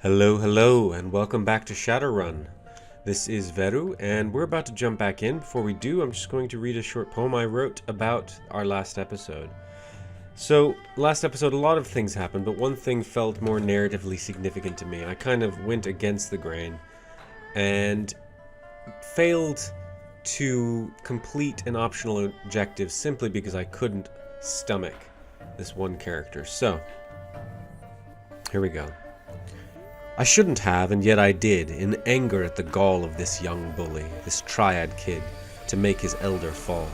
Hello, hello, and welcome back to Shadowrun. This is Veru, and we're about to jump back in. Before we do, I'm just going to read a short poem I wrote about our last episode. So, last episode, a lot of things happened, but one thing felt more narratively significant to me. I kind of went against the grain and failed to complete an optional objective simply because I couldn't stomach this one character. So, here we go. I shouldn't have, and yet I did, in anger at the gall of this young bully, this triad kid, to make his elder fall.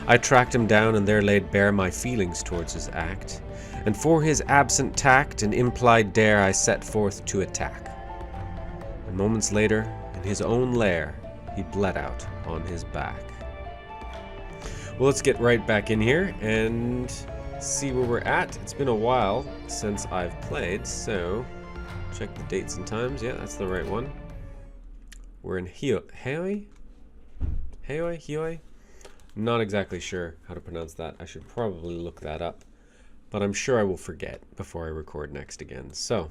I tracked him down and there laid bare my feelings towards his act, and for his absent tact and implied dare I set forth to attack. And moments later, in his own lair, he bled out on his back. Well, let's get right back in here and see where we're at. It's been a while since I've played, so check the dates and times. Yeah, that's the right one. We're in Hioi? Not exactly sure how to pronounce that. I should probably look that up. But I'm sure I will forget before I record next again. So,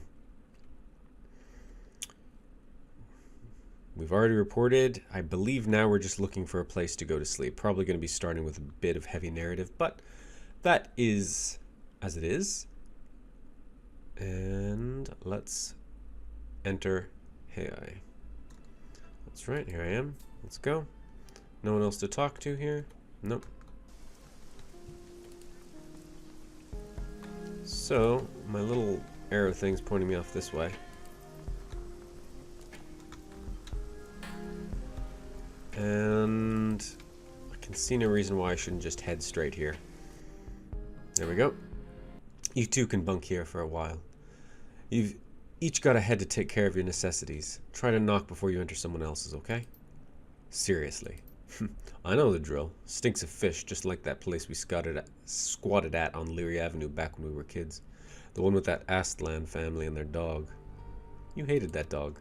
we've already reported. I believe now we're just looking for a place to go to sleep. Probably going to be starting with a bit of heavy narrative, but that is as it is. And let's enter Hioi. That's right, here I am. Let's go. No one else to talk to here? Nope. So, my little arrow thing's pointing me off this way. And I can see no reason why I shouldn't just head straight here. There we go. You two can bunk here for a while. You've each got a head to take care of your necessities. Try to knock before you enter someone else's, okay? Seriously. I know the drill. Stinks of fish, just like that place we squatted at on Leary Avenue back when we were kids. The one with that Astland family and their dog. You hated that dog.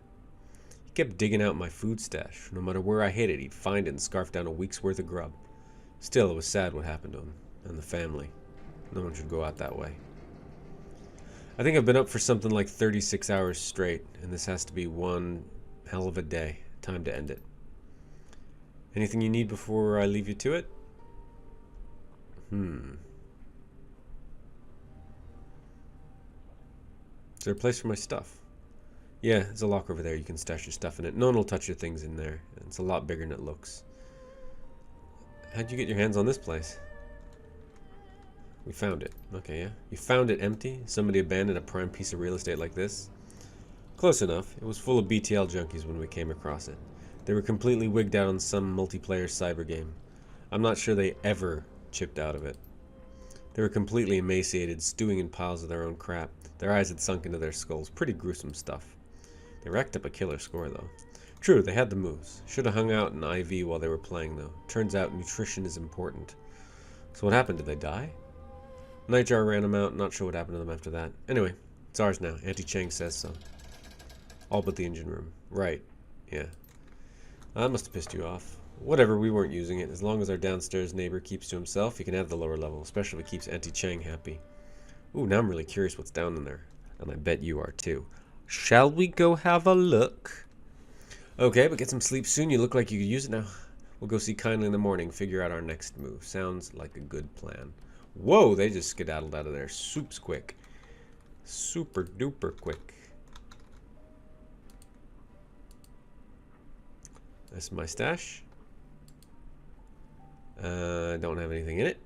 He kept digging out my food stash. No matter where I hid it, he'd find it and scarf down a week's worth of grub. Still, it was sad what happened to him. And the family. No one should go out that way. I think I've been up for something like 36 hours straight, and this has to be one hell of a day. Time to end it. Anything you need before I leave you to it? Is there a place for my stuff? Yeah, there's a locker over there. You can stash your stuff in it. No one will touch your things in there. It's a lot bigger than it looks. How'd you get your hands on this place? We found it. Okay, yeah. You found it empty? Somebody abandoned a prime piece of real estate like this? Close enough. It was full of BTL junkies when we came across it. They were completely wigged out on some multiplayer cyber game. I'm not sure they ever chipped out of it. They were completely emaciated, stewing in piles of their own crap. Their eyes had sunk into their skulls. Pretty gruesome stuff. They racked up a killer score, though. True, they had the moves. Should have hung out in IV while they were playing, though. Turns out nutrition is important. So what happened? Did they die? Nightjar ran them out. Not sure what happened to them after that. Anyway, it's ours now. Auntie Chang says so. All but the engine room. Right. Yeah. That must have pissed you off. Whatever, we weren't using it. As long as our downstairs neighbor keeps to himself, he can have the lower level, especially if it keeps Auntie Chang happy. Ooh, now I'm really curious what's down in there. And I bet you are too. Shall we go have a look? Okay, but get some sleep soon. You look like you could use it now. We'll go see Kindly in the morning, figure out our next move. Sounds like a good plan. Whoa, they just skedaddled out of there. Soups quick. Super duper quick. That's my stash. Don't have anything in it.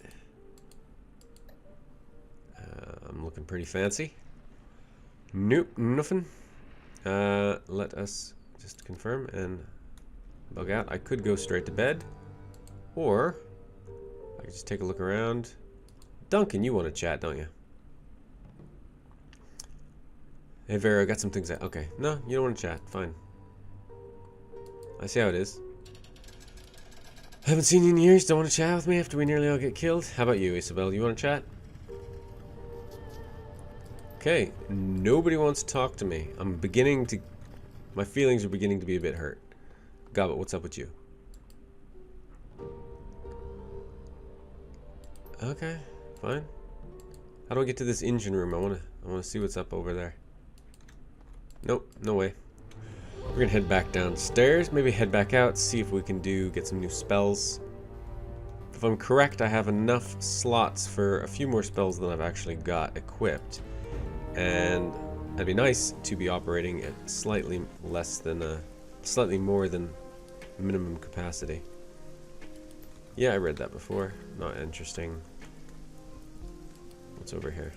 I'm looking pretty fancy. Nope, nothing. Let us just confirm and bug out. I could go straight to bed, or I could just take a look around. Duncan, you want to chat, don't you? Hey, Veru, I got some things out. Okay, no, you don't want to chat. Fine. I see how it is. Haven't seen you in years. Don't want to chat with me after we nearly all get killed. How about you, Isabel? You want to chat? Okay, nobody wants to talk to me. My feelings are beginning to be a bit hurt. Gobbet, what's up with you? Okay, fine. How do I get to this engine room? I wanna see what's up over there. Nope, no way. We're gonna head back downstairs, maybe head back out, see if we can get some new spells. If I'm correct, I have enough slots for a few more spells than I've actually got equipped. And that'd be nice to be operating at slightly more than minimum capacity. Yeah, I read that before. Not interesting. What's over here?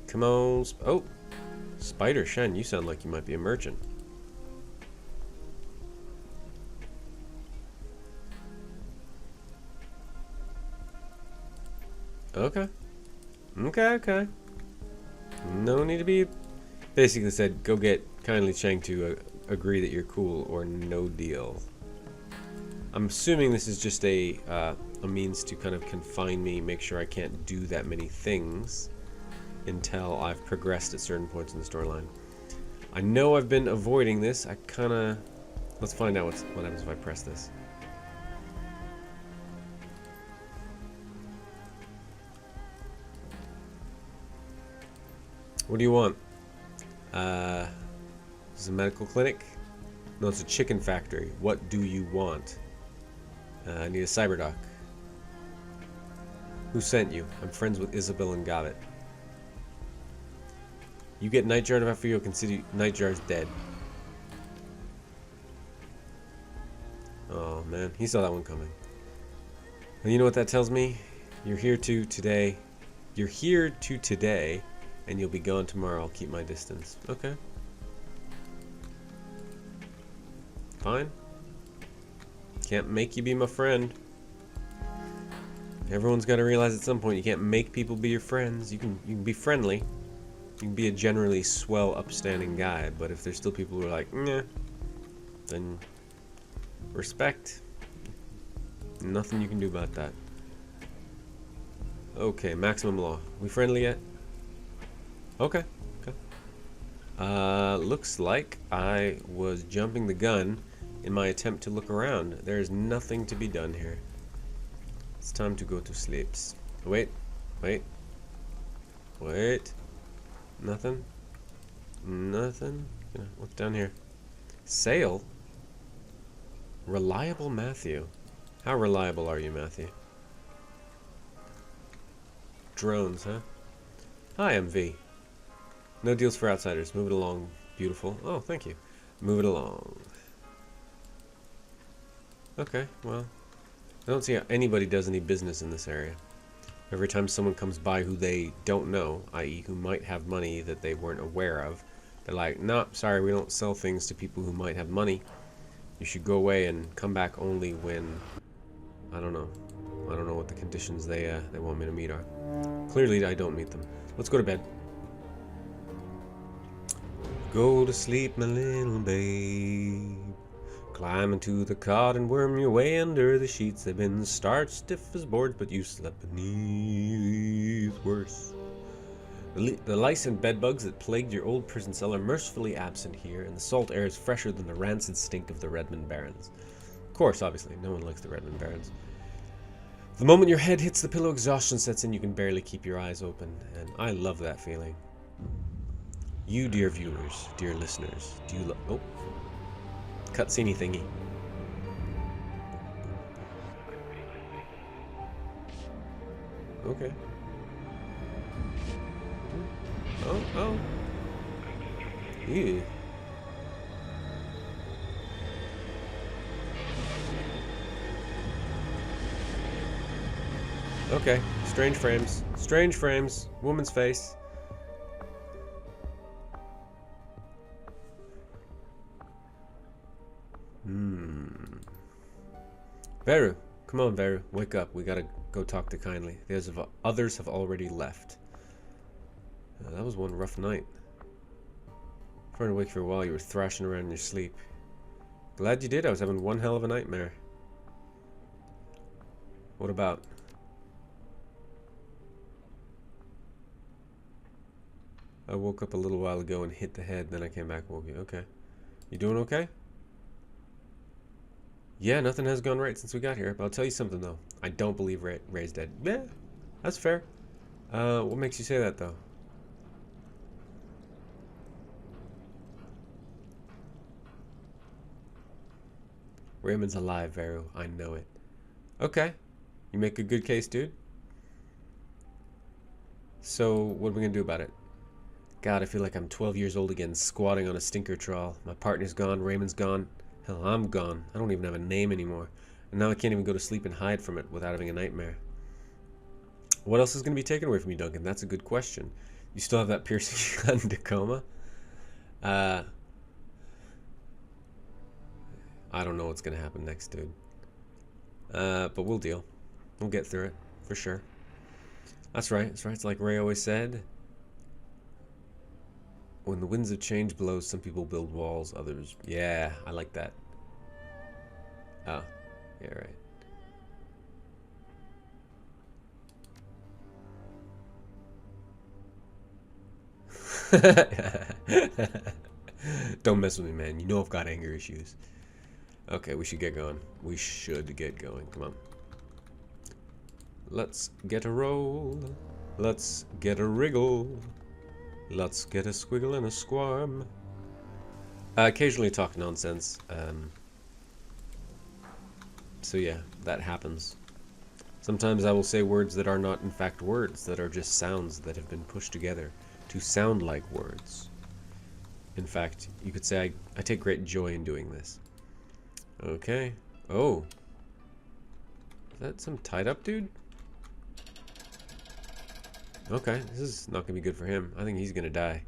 Come on. Oh! Spider Shen, you sound like you might be a merchant. Okay. Okay. No need to be... Basically said, go get Kindly Chang to agree that you're cool or no deal. I'm assuming this is just a means to kind of confine me, make sure I can't do that many things until I've progressed at certain points in the storyline. I know I've been avoiding this. I kind of... Let's find out what happens if I press this. What do you want? This is a medical clinic? No, it's a chicken factory. What do you want? I need a cyberdoc. Who sent you? I'm friends with Isabel and Gavitt. You get Nightjar after you consider Nightjar's dead. Oh man, he saw that one coming. And you know what that tells me? You're here today, and you'll be gone tomorrow. I'll keep my distance. Okay. Fine. Can't make you be my friend. Everyone's got to realize at some point you can't make people be your friends. You can be friendly. You can be a generally swell, upstanding guy, but if there's still people who are like, nah, then respect. Nothing you can do about that. Okay, maximum law. We friendly yet? Okay. Looks like I was jumping the gun in my attempt to look around. There is nothing to be done here. It's time to go to sleep. Wait. Nothing. What's down here? Sale? Reliable Matthew. How reliable are you, Matthew? Drones, huh? Hi, MV. No deals for outsiders. Move it along, beautiful. Oh, thank you. Move it along. Okay, well, I don't see how anybody does any business in this area. Every time someone comes by who they don't know, i.e. who might have money that they weren't aware of, they're like, nah, sorry, we don't sell things to people who might have money. You should go away and come back only when, I don't know what the conditions they want me to meet are. Clearly, I don't meet them. Let's go to bed. Go to sleep, my little babe. Climb into the cot and worm your way under the sheets. They've been starched stiff as boards, but you slept beneath worse. The lice and bedbugs that plagued your old prison cell are mercifully absent here, and the salt air is fresher than the rancid stink of the Redmond Barrens. Of course, obviously, no one likes the Redmond Barrens. The moment your head hits the pillow, exhaustion sets in. You can barely keep your eyes open, and I love that feeling. You, dear viewers, dear listeners, do you oh, cutscene thingy. Okay. Oh. Ew. Okay. Strange frames. Strange frames. Woman's face. Veru. Come on, Veru. Wake up. We gotta go talk to Kindly. Others have already left. That was one rough night. Trying to wake for a while, you were thrashing around in your sleep. Glad you did. I was having one hell of a nightmare. What about? I woke up a little while ago and hit the head, then I came back and woke you. Okay. You doing okay? Yeah, nothing has gone right since we got here. But I'll tell you something, though. I don't believe Ray's dead. Yeah, that's fair. What makes you say that, though? Raymond's alive, Veru. I know it. Okay. You make a good case, dude. So, what are we gonna do about it? God, I feel like I'm 12 years old again, squatting on a stinker trawl. My partner's gone, Raymond's gone. Hell, I'm gone. I don't even have a name anymore. And now I can't even go to sleep and hide from it without having a nightmare. What else is going to be taken away from you, Duncan? That's a good question. You still have that piercing gun in Tacoma? I don't know what's going to happen next, dude. But we'll deal. We'll get through it, for sure. That's right, that's right. It's like Ray always said. When the winds of change blow, some people build walls, others... Yeah, I like that. Oh, yeah, right. Don't mess with me, man. You know I've got anger issues. Okay, we should get going. We should get going. Come on. Let's get a roll. Let's get a wriggle. Let's get a squiggle and a squirm. I occasionally talk nonsense. So yeah, that happens. Sometimes I will say words that are not in fact words, that are just sounds that have been pushed together to sound like words. In fact, you could say I take great joy in doing this. Okay. Oh. Is that some tied up dude? Okay, this is not going to be good for him. I think he's going to die.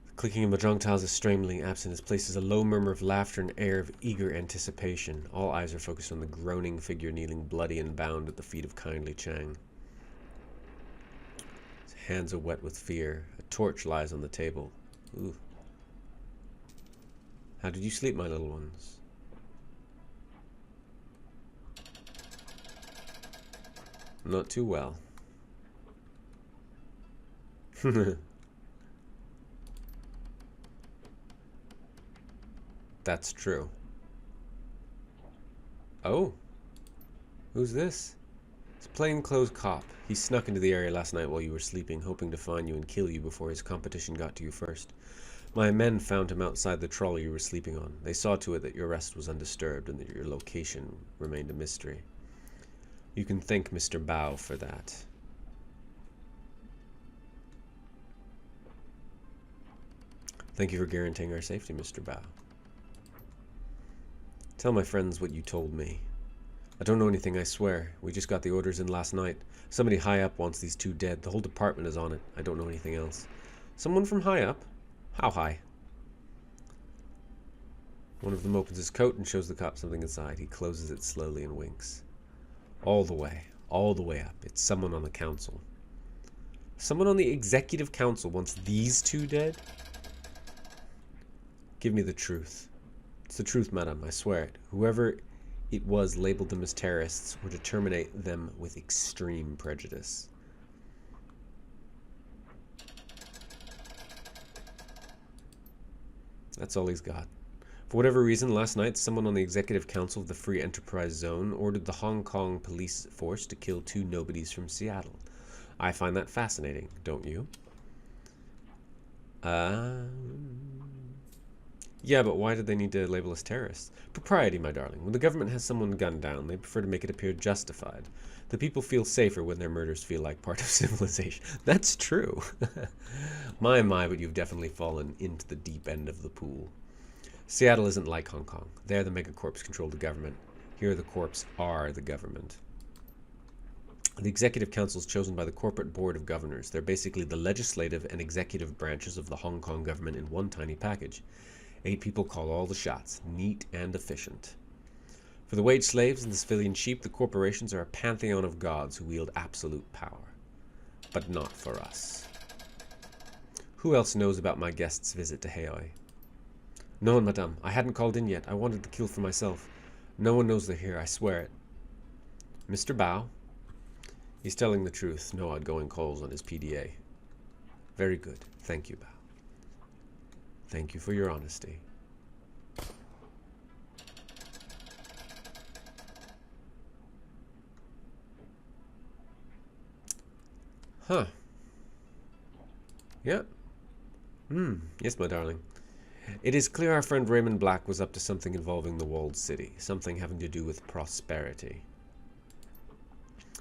The clicking of mahjong tiles is strangely absent. This places a low murmur of laughter and air of eager anticipation. All eyes are focused on the groaning figure kneeling bloody and bound at the feet of kindly Chang. His hands are wet with fear. A torch lies on the table. Ooh. How did you sleep, my little ones? Not too well. That's true. Oh. Who's this? It's a plainclothes cop. He snuck into the area last night while you were sleeping, hoping to find you and kill you before his competition got to you first. My men found him outside the trolley you were sleeping on. They saw to it that your rest was undisturbed and that your location remained a mystery. You can thank Mr. Bao for that. Thank you for guaranteeing our safety, Mr. Bao. Tell my friends what you told me. I don't know anything, I swear. We just got the orders in last night. Somebody high up wants these two dead. The whole department is on it. I don't know anything else. Someone from high up? How high? One of them opens his coat and shows the cop something inside. He closes it slowly and winks. All the way up. It's someone on the council. Someone on the executive council wants these two dead? Give me the truth. It's the truth, madam, I swear it. Whoever it was labeled them as terrorists or to terminate them with extreme prejudice. That's all he's got. For whatever reason, last night, someone on the executive council of the Free Enterprise Zone ordered the Hong Kong police force to kill two nobodies from Seattle. I find that fascinating, don't you? Yeah, but why did they need to label us terrorists? Propriety, my darling. When the government has someone gunned down, they prefer to make it appear justified. The people feel safer when their murders feel like part of civilization. That's true. My, but you've definitely fallen into the deep end of the pool. Seattle isn't like Hong Kong. There, the megacorps control the government. Here, the corps are the government. The executive council is chosen by the corporate board of governors. They're basically the legislative and executive branches of the Hong Kong government in one tiny package. 8 people call all the shots, neat and efficient. For the wage slaves and the civilian sheep, the corporations are a pantheon of gods who wield absolute power. But not for us. Who else knows about my guest's visit to Haoi? No one, madame. I hadn't called in yet. I wanted the kill for myself. No one knows they're here, I swear it. Mr. Bao? He's telling the truth. No outgoing calls on his PDA. Very good. Thank you, Bao. Thank you for your honesty. Huh. Yeah. Yes, my darling. It is clear our friend Raymond Black was up to something involving the walled city, something having to do with prosperity.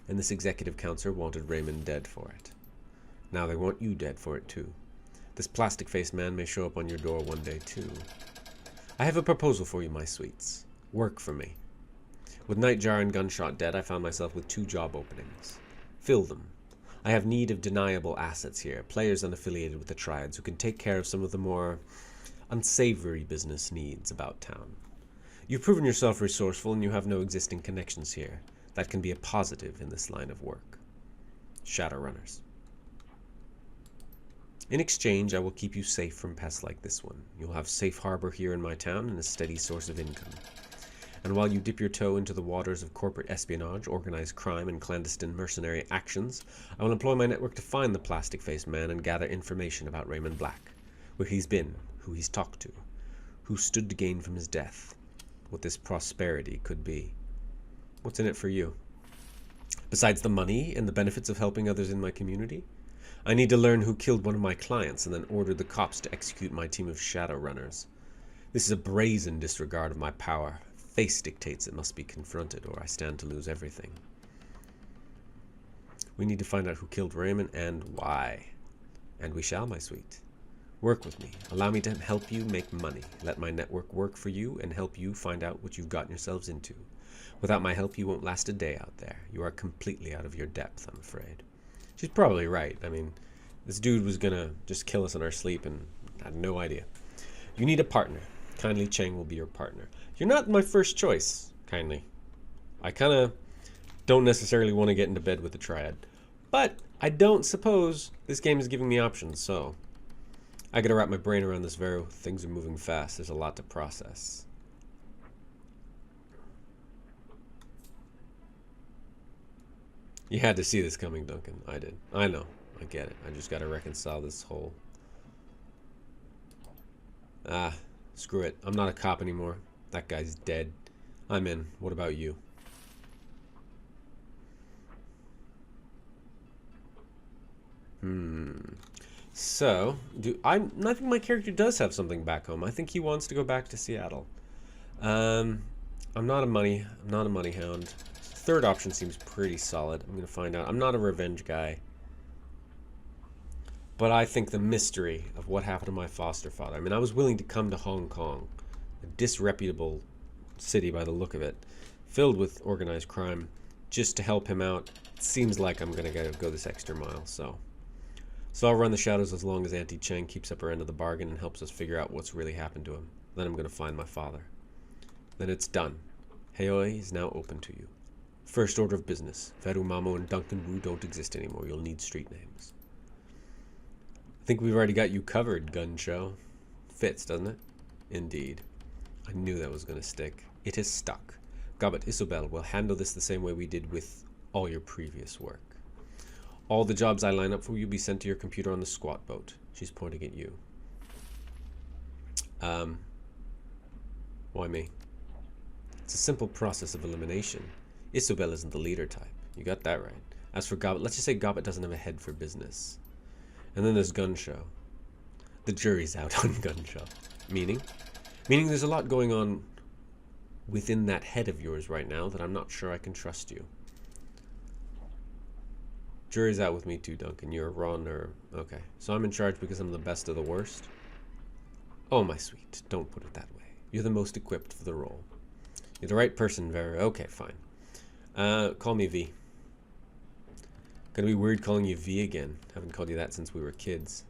And this executive council wanted Raymond dead for it. Now they want you dead for it too. This plastic-faced man may show up on your door one day too. I have a proposal for you, my sweets. Work for me. With Nightjar and Gunshot dead, I found myself with 2 job openings. Fill them. I have need of deniable assets here, players unaffiliated with the Triads who can take care of some of the more unsavory business needs about town. You've proven yourself resourceful and you have no existing connections here. That can be a positive in this line of work. Shadowrunners. In exchange, I will keep you safe from pests like this one. You'll have safe harbor here in my town and a steady source of income. And while you dip your toe into the waters of corporate espionage, organized crime, and clandestine mercenary actions, I will employ my network to find the plastic-faced man and gather information about Raymond Black, where he's been, who he's talked to, who stood to gain from his death, what this prosperity could be. What's in it for you? Besides the money and the benefits of helping others in my community? I need to learn who killed one of my clients and then ordered the cops to execute my team of Shadowrunners. This is a brazen disregard of my power. Face dictates it must be confronted, or I stand to lose everything. We need to find out who killed Raymond and why. And we shall, my sweet. Work with me. Allow me to help you make money. Let my network work for you and help you find out what you've gotten yourselves into. Without my help, you won't last a day out there. You are completely out of your depth, I'm afraid. She's probably right. I mean, this dude was gonna just kill us in our sleep and I had no idea. You need a partner. Kindly Cheng will be your partner. You're not my first choice, Kindly. I kind of don't necessarily want to get into bed with the Triad. But I don't suppose this game is giving me options, so I gotta wrap my brain around this, Veru. Things are moving fast. There's a lot to process. You had to see this coming, Duncan. I did. I know. I get it. I just gotta reconcile this whole... Screw it. I'm not a cop anymore. That guy's dead. I'm in. What about you? So, I think my character does have something back home. I think he wants to go back to Seattle. I'm not a money hound. Third option seems pretty solid. I'm gonna find out. I'm not a revenge guy. But I think the mystery of what happened to my foster father. I mean, I was willing to come to Hong Kong, a disreputable city by the look of it, filled with organized crime, just to help him out. It seems like I'm gonna go this extra mile, so I'll run the shadows as long as Auntie Cheng keeps up her end of the bargain and helps us figure out what's really happened to him. Then I'm gonna find my father. Then it's done. Heoi is now open to you. First order of business. Veru, Mamo, and Duncan Wu don't exist anymore. You'll need street names. I think we've already got you covered, Gun Show. Fits, doesn't it? Indeed. I knew that was going to stick. It is stuck. Gobbet Isobel will handle this the same way we did with all your previous work. All the jobs I line up for you will be sent to your computer on the squat boat. She's pointing at you. Why me? It's a simple process of elimination. Isobel isn't the leader type. You got that right. As for Gobbet, let's just say Gobbet doesn't have a head for business. And then there's Gun Show. The jury's out on Gun Show. Meaning? Meaning there's a lot going on within that head of yours right now that I'm not sure I can trust you. Jury's out with me too, Duncan. You're Ron or... Okay. So I'm in charge because I'm the best of the worst? Oh, my sweet. Don't put it that way. You're the most equipped for the role. You're the right person, Veru. Okay, fine. Call me V. Gonna be weird calling you V again. Haven't called you that since we were kids.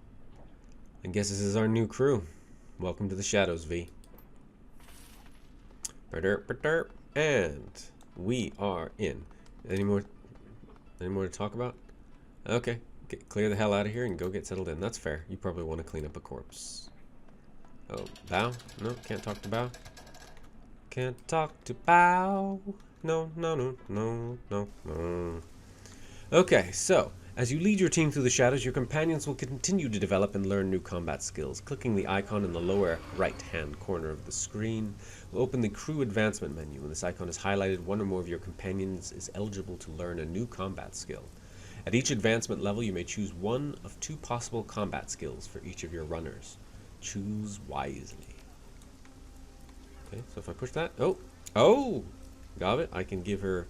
I guess this is our new crew. Welcome to the Shadows, V. And we are in. Any more to talk about? Okay. Clear the hell out of here and go get settled in. That's fair. You probably want to clean up a corpse. Oh, Bao? No, can't talk to Bao. Can't talk to Bao. No. Okay, so, as you lead your team through the shadows, your companions will continue to develop and learn new combat skills. Clicking the icon in the lower right-hand corner of the screen will open the crew advancement menu. When this icon is highlighted, one or more of your companions is eligible to learn a new combat skill. At each advancement level, you may choose one of two possible combat skills for each of your runners. Choose wisely. Okay, so if I push that... Oh! Oh! Got it. I can give her...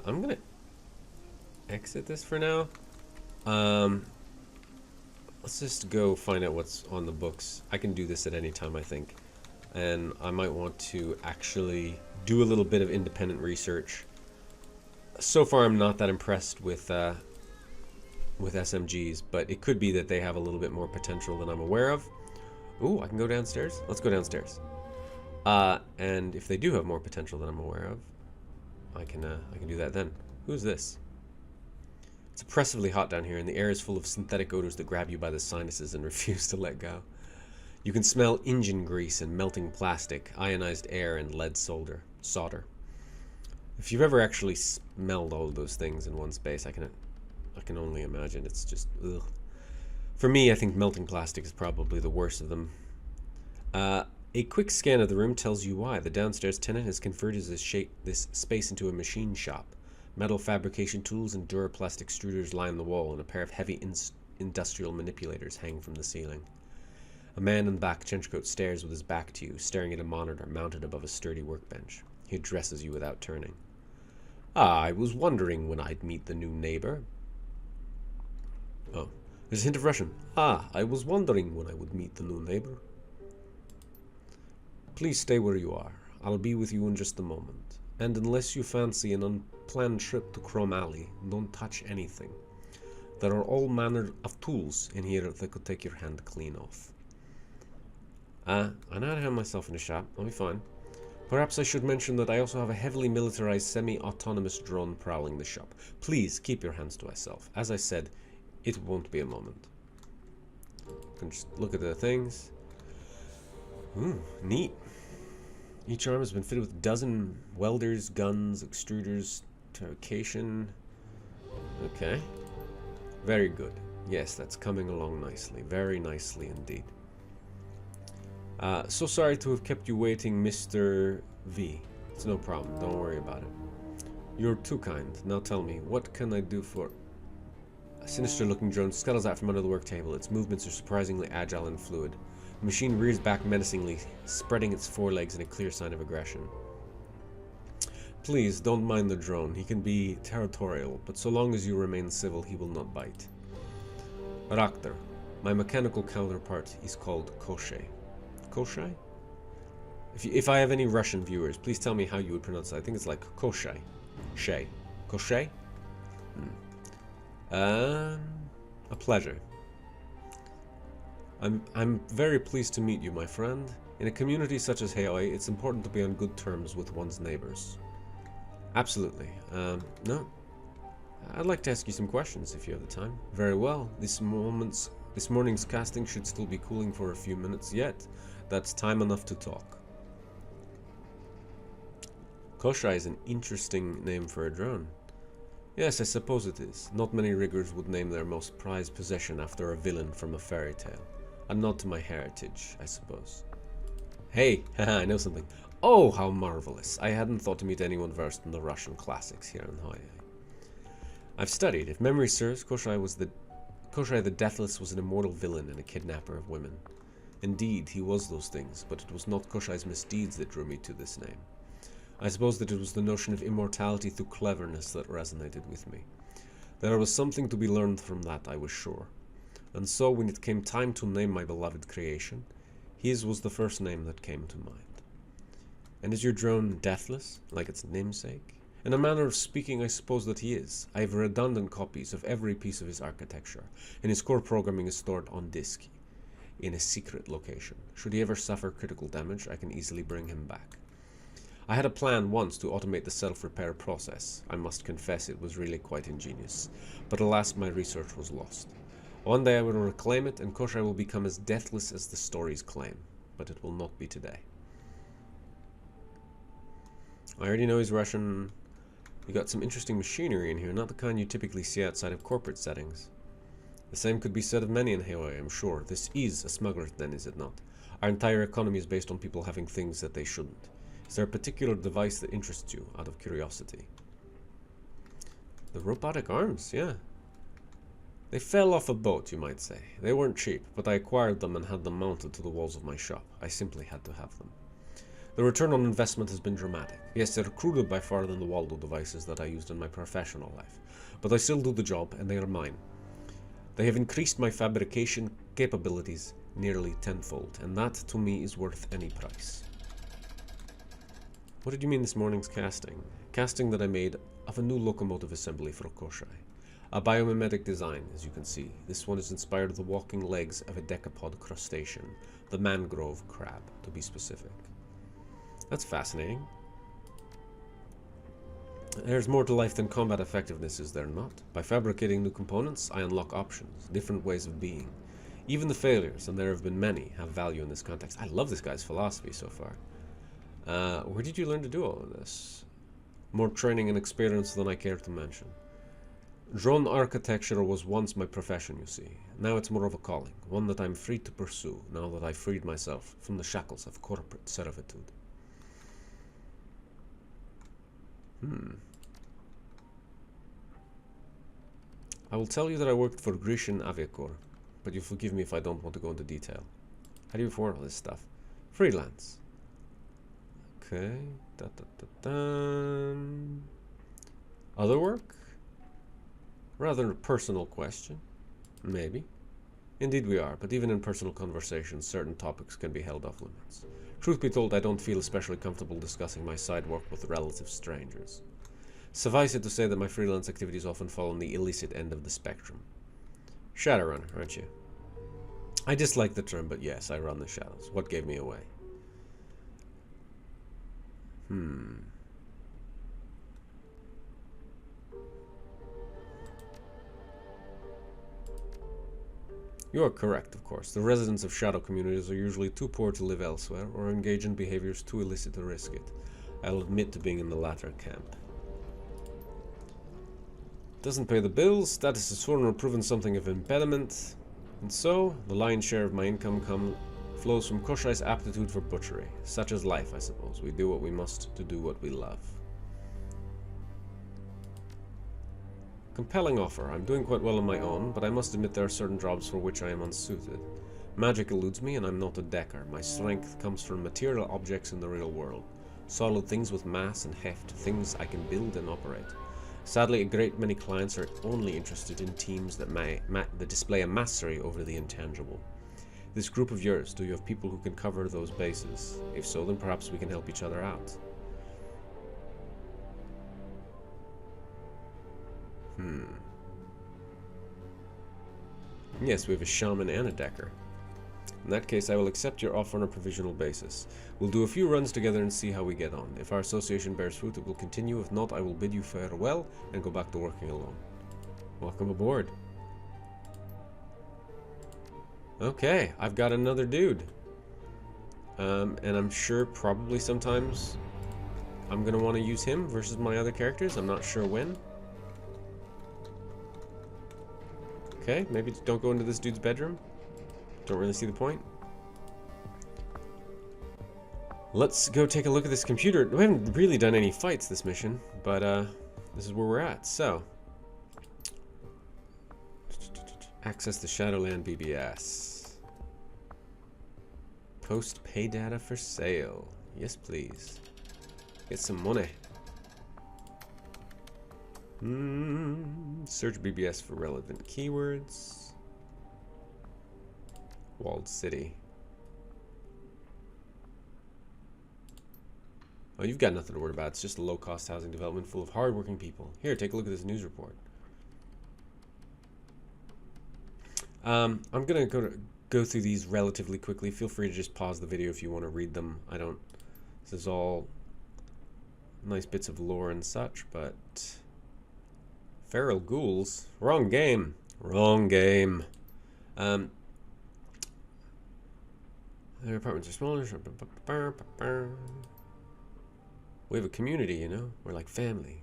I'm gonna exit this for now. Let's just go find out what's on the books. I can do this at any time, I think. And I might want to actually do a little bit of independent research. So far, I'm not that impressed with SMGs, but it could be that they have a little bit more potential than I'm aware of. Ooh, I can go downstairs? Let's go downstairs. And if they do have more potential than I'm aware of, I can do that then. Who's this? It's oppressively hot down here, and the air is full of synthetic odors that grab you by the sinuses and refuse to let go. You can smell engine grease and melting plastic, ionized air, and lead solder. If you've ever actually smelled all of those things in one space, I can only imagine. It's just ugh. For me, I think melting plastic is probably the worst of them. A quick scan of the room tells you why. The downstairs tenant has converted this space into a machine shop. Metal fabrication tools and duroplast extruders line the wall, and a pair of heavy industrial manipulators hang from the ceiling. A man in the black trenchcoat stares with his back to you, staring at a monitor mounted above a sturdy workbench. He addresses you without turning. I was wondering when I'd meet the new neighbor. Oh, there's a hint of Russian. I was wondering when I would meet the new neighbor. Please stay where you are. I'll be with you in just a moment. And unless you fancy an unplanned trip to Chrome Alley, don't touch anything. There are all manner of tools in here that could take your hand clean off. I know how to have myself in a shop. I'll be fine. Perhaps I should mention that I also have a heavily militarized semi-autonomous drone prowling the shop. Please keep your hands to yourself. As I said, it won't be a moment. You can just look at the things. Ooh, neat. Each arm has been fitted with a dozen welders, guns, extruders, turcation. Okay. Very good. Yes, that's coming along nicely. Very nicely indeed. So sorry to have kept you waiting, Mr. V. It's no problem. Don't worry about it. You're too kind. Now tell me, what can I do for... A sinister-looking drone scuttles out from under the work table. Its movements are surprisingly agile and fluid. The machine rears back menacingly, spreading its forelegs in a clear sign of aggression. Please, don't mind the drone. He can be territorial, but so long as you remain civil, he will not bite. Raktar. My mechanical counterpart is called Koshai. Koshai? If I have any Russian viewers, please tell me how you would pronounce it. I think it's like Koshai. Shay. Koshai? A pleasure. I'm very pleased to meet you, my friend. In a community such as Haoi, it's important to be on good terms with one's neighbors. Absolutely. No. I'd like to ask you some questions if you have the time. Very well. This morning's casting should still be cooling for a few minutes yet. That's time enough to talk. Koshai is an interesting name for a drone. Yes, I suppose it is. Not many riggers would name their most prized possession after a villain from a fairy tale. A nod to my heritage, I suppose. Hey, haha, I know something. Oh, how marvelous. I hadn't thought to meet anyone versed in the Russian classics here in Hawaii. I've studied. If memory serves, Koshai the Deathless was an immortal villain and a kidnapper of women. Indeed, he was those things, but it was not Koshai's misdeeds that drew me to this name. I suppose that it was the notion of immortality through cleverness that resonated with me. There was something to be learned from that, I was sure. And so, when it came time to name my beloved creation, his was the first name that came to mind. And is your drone deathless, like its namesake? In a manner of speaking, I suppose that he is. I have redundant copies of every piece of his architecture, and his core programming is stored on disk, in a secret location. Should he ever suffer critical damage, I can easily bring him back. I had a plan once to automate the self-repair process. I must confess it was really quite ingenious, but alas, my research was lost. One day I will reclaim it, and Koshai will become as deathless as the stories claim, but it will not be today. I already know he's Russian. You got some interesting machinery in here, not the kind you typically see outside of corporate settings. The same could be said of many in Hawaii, I'm sure. This is a smuggler's den, is it not? Our entire economy is based on people having things that they shouldn't. Is there a particular device that interests you, out of curiosity? The robotic arms, yeah. They fell off a boat, you might say. They weren't cheap, but I acquired them and had them mounted to the walls of my shop. I simply had to have them. The return on investment has been dramatic. Yes, they're cruder by far than the Waldo devices that I used in my professional life, but I still do the job, and they are mine. They have increased my fabrication capabilities nearly tenfold, and that, to me, is worth any price. What did you mean this morning's casting? Casting that I made of a new locomotive assembly for Okoshai. A biomimetic design, as you can see. This one is inspired of the walking legs of a decapod crustacean, the mangrove crab, to be specific. That's fascinating. There's more to life than combat effectiveness, is there not? By fabricating new components, I unlock options, different ways of being. Even the failures, and there have been many, have value in this context. I love this guy's philosophy so far. Where did you learn to do all of this? More training and experience than I care to mention. Drone architecture was once my profession, you see. Now it's more of a calling, one that I'm free to pursue, now that I've freed myself from the shackles of corporate servitude. I will tell you that I worked for Grecian Aviacor, but you'll forgive me if I don't want to go into detail. How do you afford all this stuff? Freelance. Okay. Other work? Rather a personal question. Maybe. Indeed we are, but even in personal conversations, certain topics can be held off limits. Truth be told, I don't feel especially comfortable discussing my side work with relative strangers. Suffice it to say that my freelance activities often fall on the illicit end of the spectrum. Shadowrun, aren't you? I dislike the term, but yes, I run the shadows. What gave me away? You are correct, of course. The residents of shadow communities are usually too poor to live elsewhere, or engage in behaviors too illicit to risk it. I'll admit to being in the latter camp. Doesn't pay the bills, status is sworn or proven something of impediment, and so, the lion's share of my income flows from Koshai's aptitude for butchery. Such is life, I suppose. We do what we must to do what we love. Compelling offer. I'm doing quite well on my own, but I must admit there are certain jobs for which I am unsuited. Magic eludes me, and I'm not a decker. My strength comes from material objects in the real world. Solid things with mass and heft, things I can build and operate. Sadly, a great many clients are only interested in teams that display a mastery over the intangible. This group of yours, do you have people who can cover those bases? If so, then perhaps we can help each other out. Yes, we have a shaman and a decker. In that case, I will accept your offer on a provisional basis. We'll do a few runs together and see how we get on. If our association bears fruit, it will continue. If not, I will bid you farewell and go back to working alone. Welcome aboard. Okay, I've got another dude. And I'm sure probably sometimes I'm going to want to use him versus my other characters. I'm not sure when. Okay, maybe don't go into this dude's bedroom. Don't really see the point. Let's go take a look at this computer. We haven't really done any fights this mission, but this is where we're at. So, access the Shadowland BBS. Post pay data for sale. Yes, please. Get some money. Search BBS for relevant keywords. Walled City. Oh, you've got nothing to worry about. It's just a low-cost housing development full of hard-working people. Here, take a look at this news report. I'm gonna go through these relatively quickly. Feel free to just pause the video if you want to read them. This is all nice bits of lore and such, but feral ghouls. Wrong game. Wrong game. Their apartments are smaller. We have a community, you know? We're like family.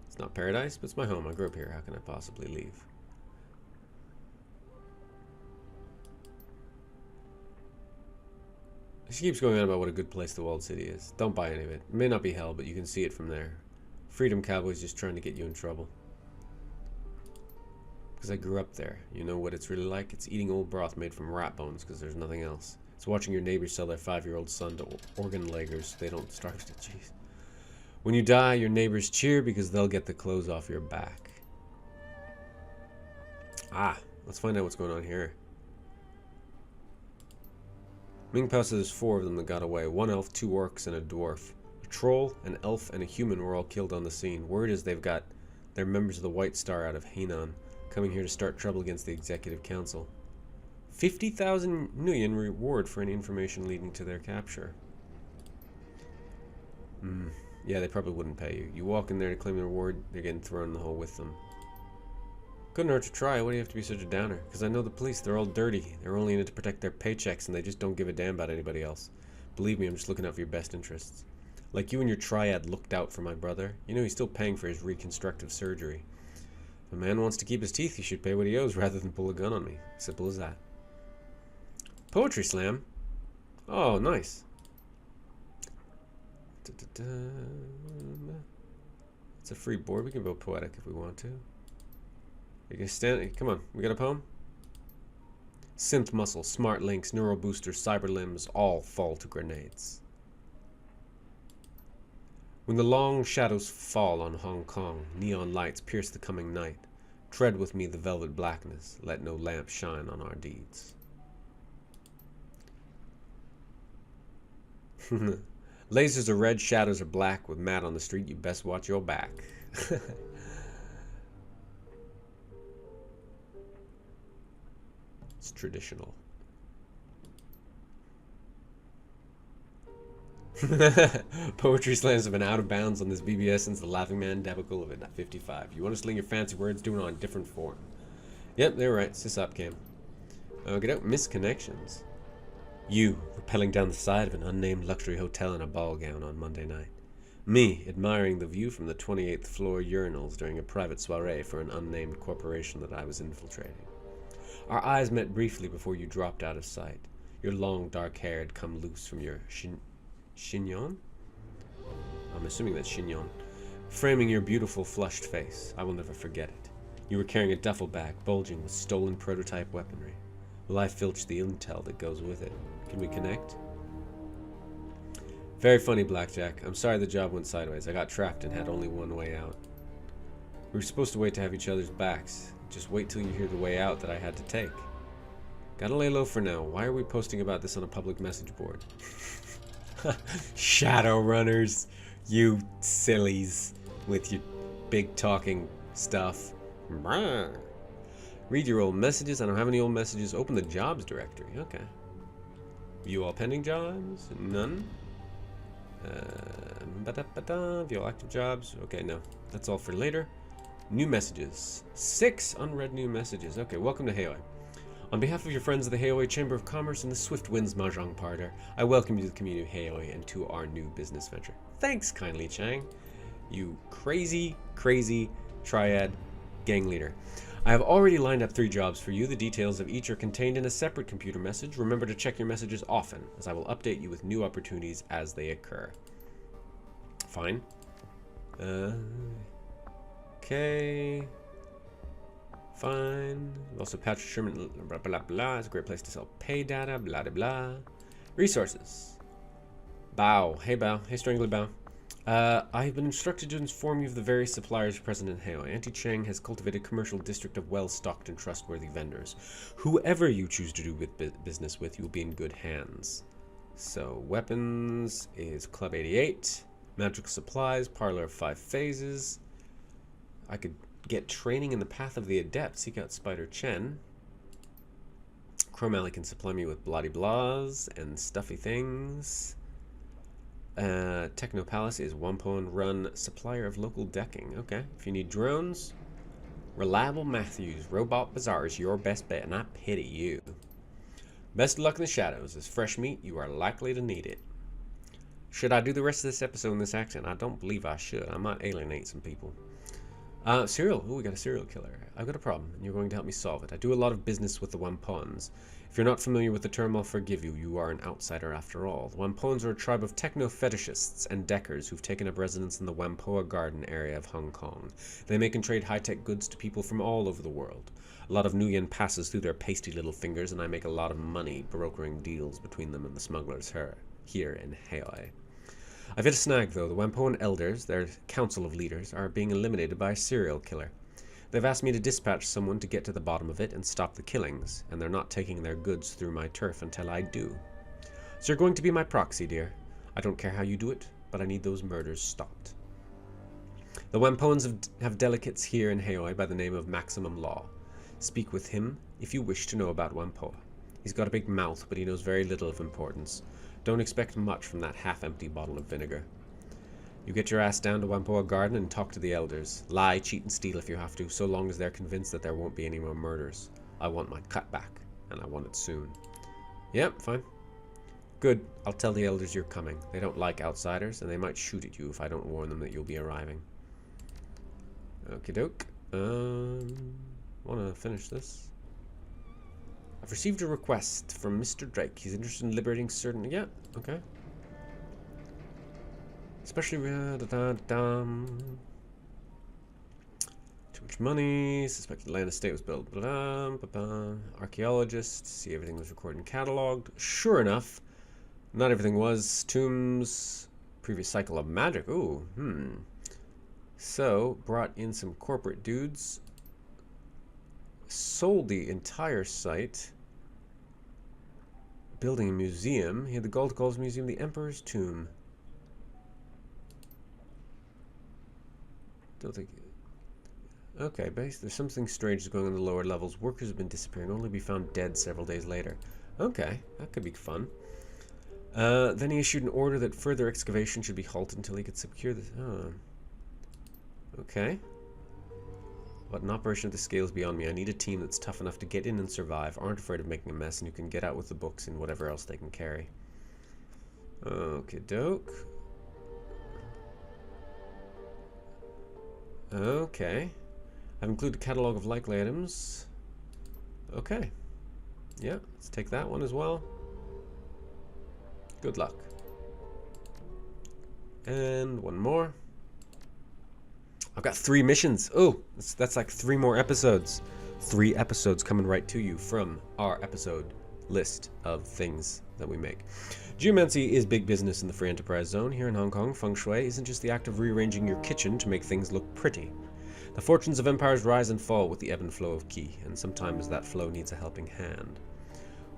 It's not paradise, but it's my home. I grew up here. How can I possibly leave? She keeps going on about what a good place the walled city is. Don't buy any of it. It may not be hell, but you can see it from there. Freedom cowboys just trying to get you in trouble. Because I grew up there. You know what it's really like? It's eating old broth made from rat bones because there's nothing else. It's watching your neighbors sell their 5-year-old son to organ leggers so they don't starve to jeez. When you die, your neighbors cheer because they'll get the clothes off your back. Ah, let's find out what's going on here. Ming Pao says there's 4 of them that got away. 1 elf, 2 orcs, and a dwarf. A troll, an elf, and a human were all killed on the scene. Word is they're members of the White Star out of Hainan, coming here to start trouble against the Executive Council. 50,000 nuyen reward for any information leading to their capture. Yeah, they probably wouldn't pay you. You walk in there to claim the reward, they're getting thrown in the hole with them. Couldn't hurt to try. Why do you have to be such a downer? Because I know the police, they're all dirty. They're only in it to protect their paychecks, and they just don't give a damn about anybody else. Believe me, I'm just looking out for your best interests. Like you and your triad looked out for my brother. You know he's still paying for his reconstructive surgery. If a man wants to keep his teeth, he should pay what he owes rather than pull a gun on me. Simple as that. Poetry slam? Oh, nice. It's a free board. We can go poetic if we want to. You can stand. Come on, we got a poem? Synth muscle, smart links, neural boosters, cyber limbs, all fall to grenades. When the long shadows fall on Hong Kong, neon lights pierce the coming night. Tread with me the velvet blackness, let no lamp shine on our deeds. Lasers are red, shadows are black. With Matt on the street, you best watch your back. It's traditional. Poetry slams have been out of bounds on this BBS since the Laughing Man debacle of it at 55. You want to sling your fancy words, do it on a different form. Yep, they're right. Sysop cam. Get out. Misconnections. You, rappelling down the side of an unnamed luxury hotel in a ball gown on Monday night. Me, admiring the view from the 28th floor urinals during a private soiree for an unnamed corporation that I was infiltrating. Our eyes met briefly before you dropped out of sight. Your long dark hair had come loose from your chignon? I'm assuming that's chignon. Framing your beautiful flushed face. I will never forget it. You were carrying a duffel bag bulging with stolen prototype weaponry. Will I filch the intel that goes with it? Can we connect? Very funny, Blackjack. I'm sorry the job went sideways. I got trapped and had only one way out. We were supposed to wait to have each other's backs. Just wait till you hear the way out that I had to take. Gotta lay low for now. Why are we posting about this on a public message board? Shadowrunners, you sillies with your big talking stuff. Read your old messages. I don't have any old messages. Open the jobs directory. Okay. View all pending jobs. None. View all active jobs. Okay, no. That's all for later. New messages. 6 unread new messages. Okay, welcome to Haoi. On behalf of your friends of the Haoi Chamber of Commerce and the Swift Winds Mahjong Parlor, I welcome you to the community of Haoi and to our new business venture. Thanks kindly, Chang. You crazy, crazy triad gang leader. I have already lined up 3 jobs for you. The details of each are contained in a separate computer message. Remember to check your messages often, as I will update you with new opportunities as they occur. Fine. Okay. Fine. Also, Patrick Sherman, blah, blah, blah. It's a great place to sell pay data, blah, blah, blah. Resources. Bao. Hey, Bao. Hey, Strangler Bao. I have been instructed to inform you of the various suppliers present in Haoi. Auntie Cheng has cultivated a commercial district of well-stocked and trustworthy vendors. Whoever you choose to do business with, you will be in good hands. So, weapons is Club 88. Magical supplies, Parlor of 5 Phases. I could get training in the Path of the Adept. Seek out Spider Chen. Chrome Alley can supply me with bloody-blahs and stuffy things. Techno Palace is Wampo and Run, supplier of local decking. Okay. If you need drones, Reliable Matthews, Robot Bazaar is your best bet, and I pity you. Best of luck in the shadows. As fresh meat, you are likely to need it. Should I do the rest of this episode in this accent? I don't believe I should. I might alienate some people. Serial. Ooh, we got a serial killer. I've got a problem, and you're going to help me solve it. I do a lot of business with the Wampons. If you're not familiar with the term, I'll forgive you. You are an outsider after all. The Wampoans are a tribe of techno-fetishists and deckers who've taken up residence in the Whampoa Garden area of Hong Kong. They make and trade high-tech goods to people from all over the world. A lot of Nguyen passes through their pasty little fingers, and I make a lot of money brokering deals between them and the smugglers here in Haoi. I've hit a snag, though. The Whampoan elders, their council of leaders, are being eliminated by a serial killer. They've asked me to dispatch someone to get to the bottom of it and stop the killings, and they're not taking their goods through my turf until I do. So you're going to be my proxy, dear. I don't care how you do it, but I need those murders stopped. The Whampoans have delegates here in Haoi by the name of Maximum Law. Speak with him if you wish to know about Whampoa. He's got a big mouth, but he knows very little of importance. Don't expect much from that half-empty bottle of vinegar. You get your ass down to Whampoa Garden and talk to the elders. Lie, cheat, and steal if you have to, so long as they're convinced that there won't be any more murders. I want my cut back, and I want it soon. Yep, fine. Good. I'll tell the elders you're coming. They don't like outsiders, and they might shoot at you if I don't warn them that you'll be arriving. Okie doke. Wanna finish this? I've received a request from Mr. Drake. He's interested in liberating certain... Yeah, okay. Especially too much money. Suspected land estate was built. Archaeologists see everything was recorded and cataloged. Sure enough, not everything was. Tombs. Previous cycle of magic. Ooh. So brought in some corporate dudes. Sold the entire site. Building a museum. He had the Gold Calls Museum, the Emperor's Tomb. Don't think... Okay, base. There's something strange going on in the lower levels. Workers have been disappearing, only to be found dead several days later. Okay, that could be fun. Then he issued an order that further excavation should be halted until he could secure this. Okay. But an operation of the scale is beyond me. I need a team that's tough enough to get in and survive, aren't afraid of making a mess, and who can get out with the books and whatever else they can carry. Okie doke. Okay. I've included a catalog of likely items. Okay. Yeah, let's take that one as well. Good luck. And one more. I've got 3 missions. Oh, that's like 3 more episodes. 3 episodes coming right to you from our episode list of things that we make. Geomancy is big business in the free enterprise zone. Here in Hong Kong, feng shui isn't just the act of rearranging your kitchen to make things look pretty. The fortunes of empires rise and fall with the ebb and flow of qi, and sometimes that flow needs a helping hand.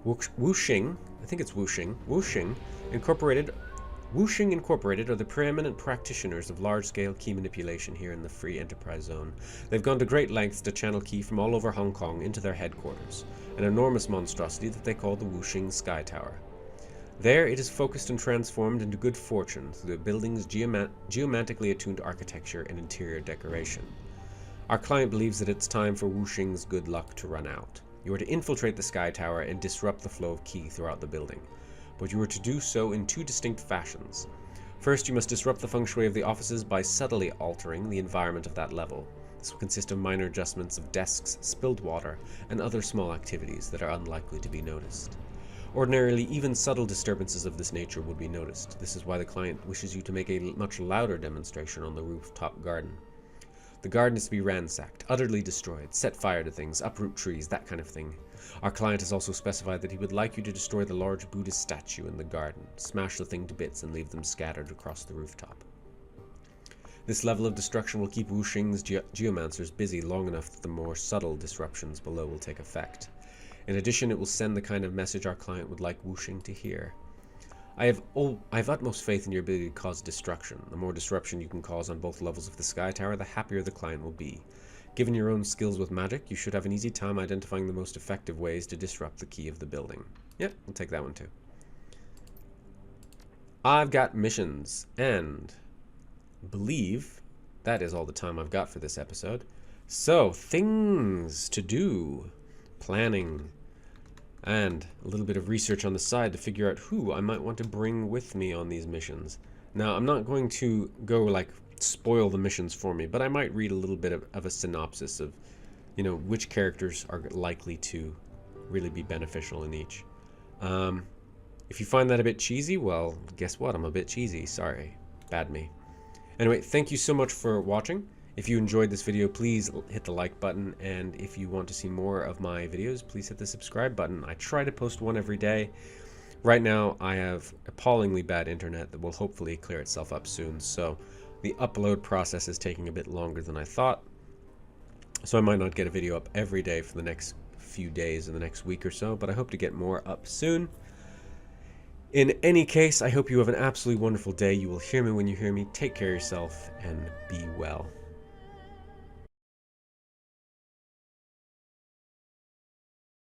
Wuxing, I think it's Wuxing, Wuxing Incorporated are the preeminent practitioners of large-scale key manipulation here in the free enterprise zone. They've gone to great lengths to channel key from all over Hong Kong into their headquarters, an enormous monstrosity that they call the Wuxing Sky Tower. There it is focused and transformed into good fortune through the building's geomantically attuned architecture and interior decoration. Our client believes that it's time for Wuxing's good luck to run out. You are to infiltrate the Sky Tower and disrupt the flow of qi throughout the building. But you are to do so in 2 distinct fashions. First, you must disrupt the feng shui of the offices by subtly altering the environment of that level. This will consist of minor adjustments of desks, spilled water, and other small activities that are unlikely to be noticed. Ordinarily, even subtle disturbances of this nature would be noticed. This is why the client wishes you to make a much louder demonstration on the rooftop garden. The garden is to be ransacked, utterly destroyed, set fire to things, uproot trees, that kind of thing. Our client has also specified that he would like you to destroy the large Buddhist statue in the garden, smash the thing to bits and leave them scattered across the rooftop. This level of destruction will keep Wuxing's geomancers busy long enough that the more subtle disruptions below will take effect. In addition, it will send the kind of message our client would like Wuxing to hear. I have utmost faith in your ability to cause destruction. The more disruption you can cause on both levels of the Sky Tower, the happier the client will be. Given your own skills with magic, you should have an easy time identifying the most effective ways to disrupt the key of the building. Yep, we'll take that one too. I've got missions, and believe that is all the time I've got for this episode. So, things to do. Planning. And a little bit of research on the side to figure out who I might want to bring with me on these missions. Now, I'm not going to go, like, spoil the missions for me, but I might read a little bit of a synopsis of, you know, which characters are likely to really be beneficial in each. If you find that a bit cheesy, well, guess what? I'm a bit cheesy. Sorry. Bad me. Anyway, thank you so much for watching. If you enjoyed this video, please hit the like button, and if you want to see more of my videos, please hit the subscribe button. I try to post one every day. Right now, I have appallingly bad internet that will hopefully clear itself up soon, so the upload process is taking a bit longer than I thought. So I might not get a video up every day for the next few days in the next week or so, but I hope to get more up soon. In any case, I hope you have an absolutely wonderful day. You will hear me when you hear me. Take care of yourself and be well.